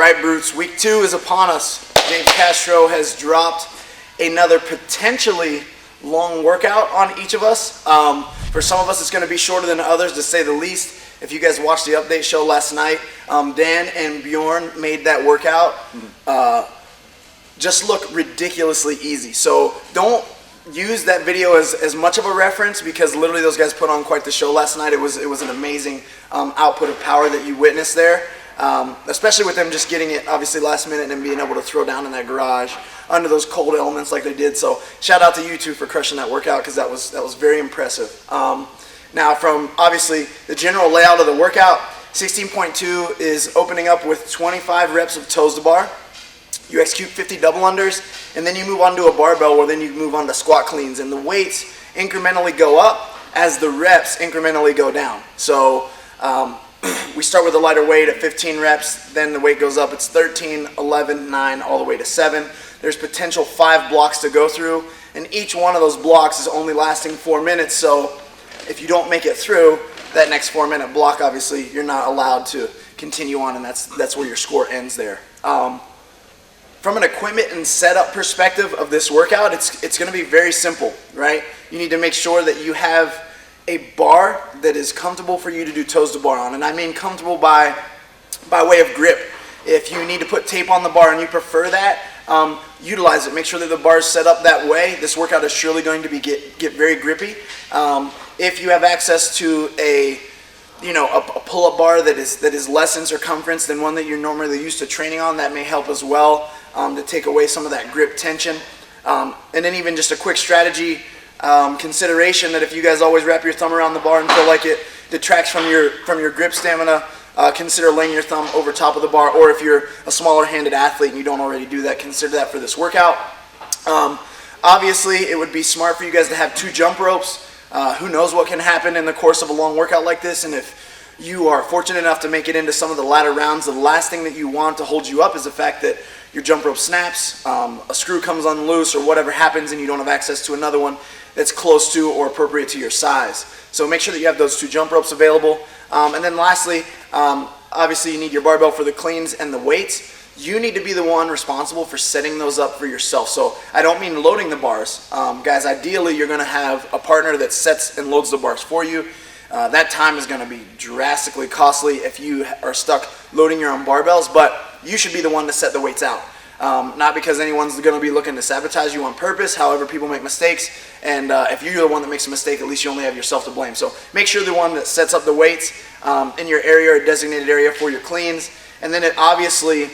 right, Brutes, week 2 is upon us. James Castro has dropped another potentially long workout on each of us. For some of us, it's going to be shorter than others, to say the least. If you guys watched the update show last night, Dan and Bjorn made that workout just look ridiculously easy. So don't use that video as much of a reference, because literally those guys put on quite the show last night. It was an amazing output of power that you witnessed there. Especially with them just getting it obviously last minute and being able to throw down in that garage under those cold elements like they did. So shout out to you two for crushing that workout, because that was very impressive. Now, from obviously the general layout of the workout, 16.2 is opening up with 25 reps of toes to bar. You execute 50 double unders, and then you move on to a barbell, where then you move on to squat cleans, and the weights incrementally go up as the reps incrementally go down. So we start with a lighter weight at 15 reps, then the weight goes up. It's 13, 11, 9, all the way to 7. There's potential 5 blocks to go through, and each one of those blocks is only lasting 4 minutes. So if you don't make it through that next 4-minute block, obviously you're not allowed to continue on, and that's where your score ends there. From an equipment and setup perspective of this workout, it's going to be very simple, right? You need to make sure that you have a bar that is comfortable for you to do toes to bar on, and I mean comfortable by way of grip. If you need to put tape on the bar and you prefer that, utilize it. Make sure that the bar is set up that way. This workout is surely going to be get very grippy. If you have access to a pull-up bar that is less in circumference than one that you're normally used to training on, that may help as well to take away some of that grip tension. And then even just a quick strategy consideration, that if you guys always wrap your thumb around the bar and feel like it detracts from your grip stamina, consider laying your thumb over top of the bar. Or if you're a smaller handed athlete and you don't already do that, consider that for this workout. Obviously, it would be smart for you guys to have 2 jump ropes. Who knows what can happen in the course of a long workout like this, and if you are fortunate enough to make it into some of the latter rounds, the last thing that you want to hold you up is the fact that your jump rope snaps, a screw comes unloose, or whatever happens, and you don't have access to another one that's close to or appropriate to your size. So make sure that you have those 2 jump ropes available. And then lastly, obviously you need your barbell for the cleans and the weights. You need to be the one responsible for setting those up for yourself. So I don't mean loading the bars. Guys, ideally you're going to have a partner that sets and loads the bars for you. That time is going to be drastically costly if you are stuck loading your own barbells, but you should be the one to set the weights out. Not because anyone's going to be looking to sabotage you on purpose. However, people make mistakes, and if you're the one that makes a mistake, at least you only have yourself to blame. So make sure the one that sets up the weights in your area or designated area for your cleans, and then it obviously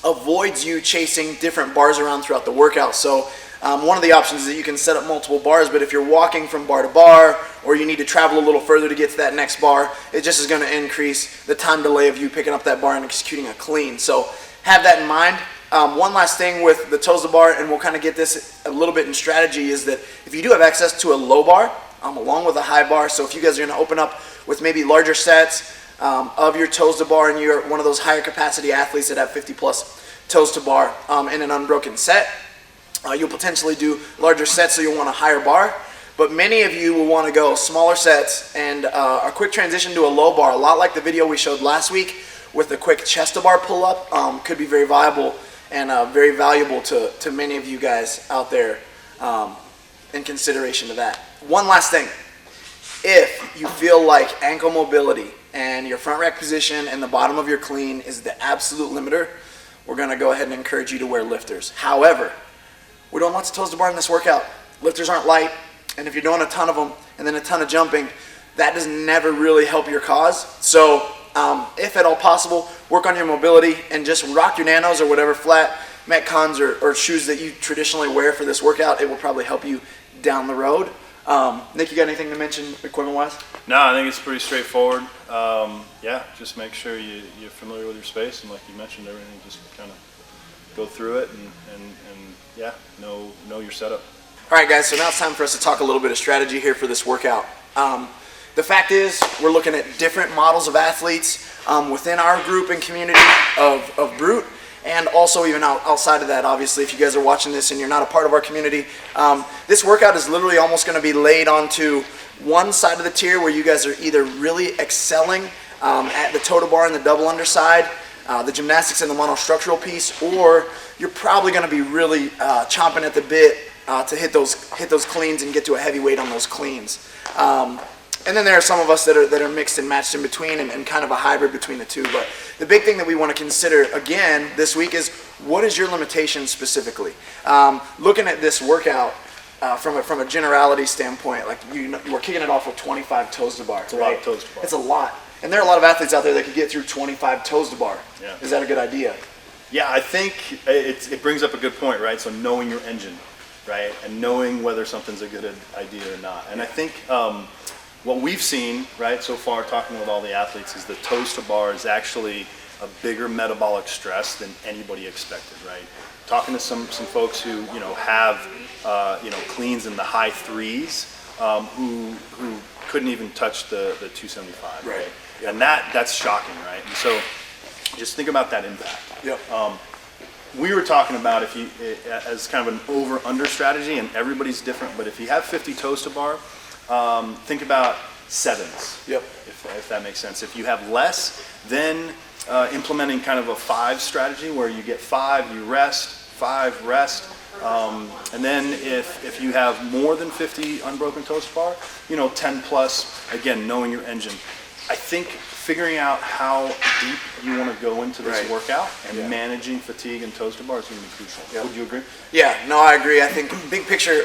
avoids you chasing different bars around throughout the workout. So one of the options is that you can set up multiple bars, but if you're walking from bar to bar, or you need to travel a little further to get to that next bar, it just is going to increase the time delay of you picking up that bar and executing a clean. So have that in mind. One last thing with the toes to bar, and we'll kind of get this a little bit in strategy, is that if you do have access to a low bar along with a high bar, so if you guys are going to open up with maybe larger sets of your toes to bar, and you're one of those higher capacity athletes that have 50 plus toes to bar in an unbroken set, you'll potentially do larger sets, so you'll want a higher bar. But many of you will want to go smaller sets, and a quick transition to a low bar, a lot like the video we showed last week with the quick chest to bar pull up, could be very viable and very valuable to many of you guys out there in consideration to that. One last thing. If you feel like ankle mobility and your front rack position and the bottom of your clean is the absolute limiter, we're going to go ahead and encourage you to wear lifters. However, we're doing lots of toes to bar in this workout. Lifters aren't light, and if you're doing a ton of them and then a ton of jumping, that does never really help your cause. So if at all possible, work on your mobility and just rock your nanos or whatever flat Metcons or shoes that you traditionally wear for this workout. It will probably help you down the road. Nick, you got anything to mention equipment-wise? No, I think it's pretty straightforward. Yeah, just make sure you're familiar with your space, and like you mentioned, everything, just kind of go through it and yeah, know your setup. All right, guys, so now it's time for us to talk a little bit of strategy here for this workout. The fact is, we're looking at different models of athletes within our group and community of Brute, and also even outside of that. Obviously, if you guys are watching this and you're not a part of our community, this workout is literally almost going to be laid onto one side of the tier where you guys are either really excelling at the toe to bar and the double underside, the gymnastics and the monostructural piece, or you're probably going to be really chomping at the bit to hit those cleans and get to a heavy weight on those cleans. And then there are some of us that are mixed and matched in between and kind of a hybrid between the two. But the big thing that we want to consider again this week is, what is your limitation specifically? Looking at this workout from a generality standpoint, like we're kicking it off with 25 toes to bar. It's a lot of toes to bar. It's a lot. And there are a lot of athletes out there that could get through 25 toes to bar. Yeah. Is that a good idea? Yeah, I think it brings up a good point, right? So knowing your engine, right? And knowing whether something's a good idea or not. And I think what we've seen, right, so far talking with all the athletes is that toes to bar is actually a bigger metabolic stress than anybody expected, right? Talking to some folks who, have, cleans in the high threes, who couldn't even touch the 275, right? Yep. And that's shocking, right? And so just think about that impact. Yep. We were talking about as kind of an over-under strategy, and everybody's different, but if you have 50 toes to bar, think about sevens, Yep. if that makes sense. If you have less, then implementing kind of a 5 strategy where you get 5, you rest, 5, rest, and then if you have more than 50 unbroken toes to bar, 10 plus, again, knowing your engine. I think figuring out how deep you want to go into this workout and managing fatigue and toes to bar is going to be crucial. Yep. Would you agree? Yeah, no, I agree. I think big picture,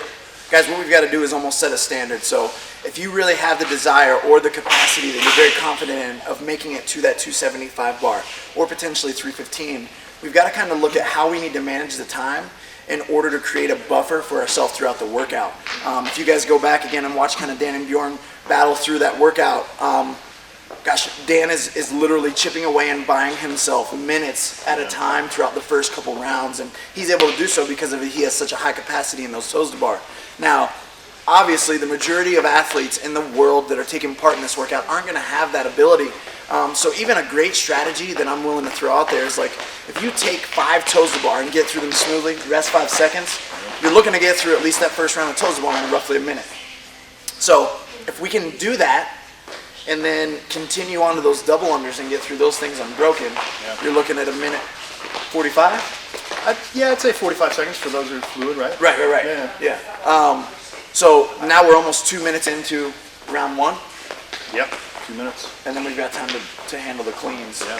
guys, what we've got to do is almost set a standard. So if you really have the desire or the capacity that you're very confident in of making it to that 275 bar or potentially 315, we've got to kind of look at how we need to manage the time in order to create a buffer for ourselves throughout the workout. If you guys go back again and watch kind of Dan and Bjorn battle through that workout, Dan is literally chipping away and buying himself minutes at a time throughout the first couple rounds, and he's able to do so because he has such a high capacity in those toes to bar. Now, obviously, the majority of athletes in the world that are taking part in this workout aren't going to have that ability. So even a great strategy that I'm willing to throw out there is like, if you take 5 toes to bar and get through them smoothly, rest 5 seconds, you're looking to get through at least that first round of toes to bar in roughly a minute. So if we can do that, and then continue on to those double unders and get through those things unbroken, you're looking at a minute 45? I'd say 45 seconds for those who are fluid, right? Right. Yeah. So now we're almost 2 minutes into round 1. Yep, 2 minutes. And then we've got time to handle the cleans. Yeah.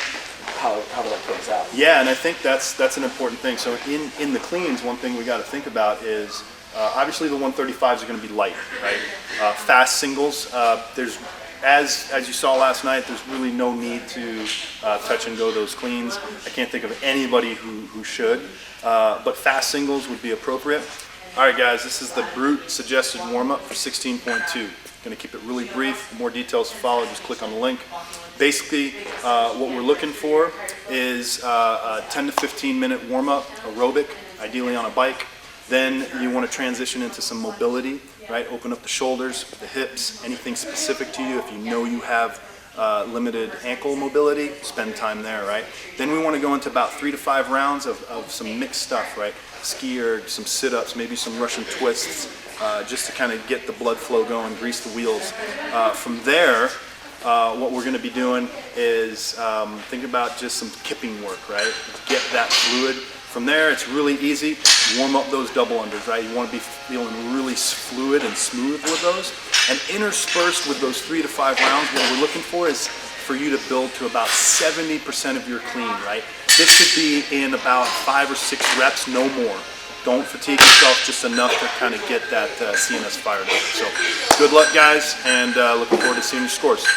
How that plays out. Yeah, and I think that's an important thing. So in the cleans, one thing we got to think about is obviously the 135s are going to be light, right? Fast singles, there's as you saw last night, there's really no need to touch and go those cleans. I can't think of anybody who should, but fast singles would be appropriate. All right, guys, this is the Brute suggested warm-up for 16.2. Going to keep it really brief. More details to follow, just click on the link. Basically, what we're looking for is a 10 to 15 minute warm-up, aerobic, ideally on a bike. Then you want to transition into some mobility, right? Open up the shoulders, the hips, anything specific to you. If you know you have limited ankle mobility, spend time there, right? Then we want to go into about 3 to 5 rounds of some mixed stuff, right? Ski erg, some sit-ups, maybe some Russian twists, just to kind of get the blood flow going, grease the wheels. From there, what we're going to be doing is think about just some kipping work, right? Get that fluid. From there, it's really easy. Warm up those double unders, right? You want to be feeling really fluid and smooth with those. And interspersed with those 3 to 5 rounds, what we're looking for is for you to build to about 70% of your clean, right? This should be in about 5 or 6 reps, no more. Don't fatigue yourself, just enough to kind of get that CNS fired up. So good luck, guys, and looking forward to seeing your scores.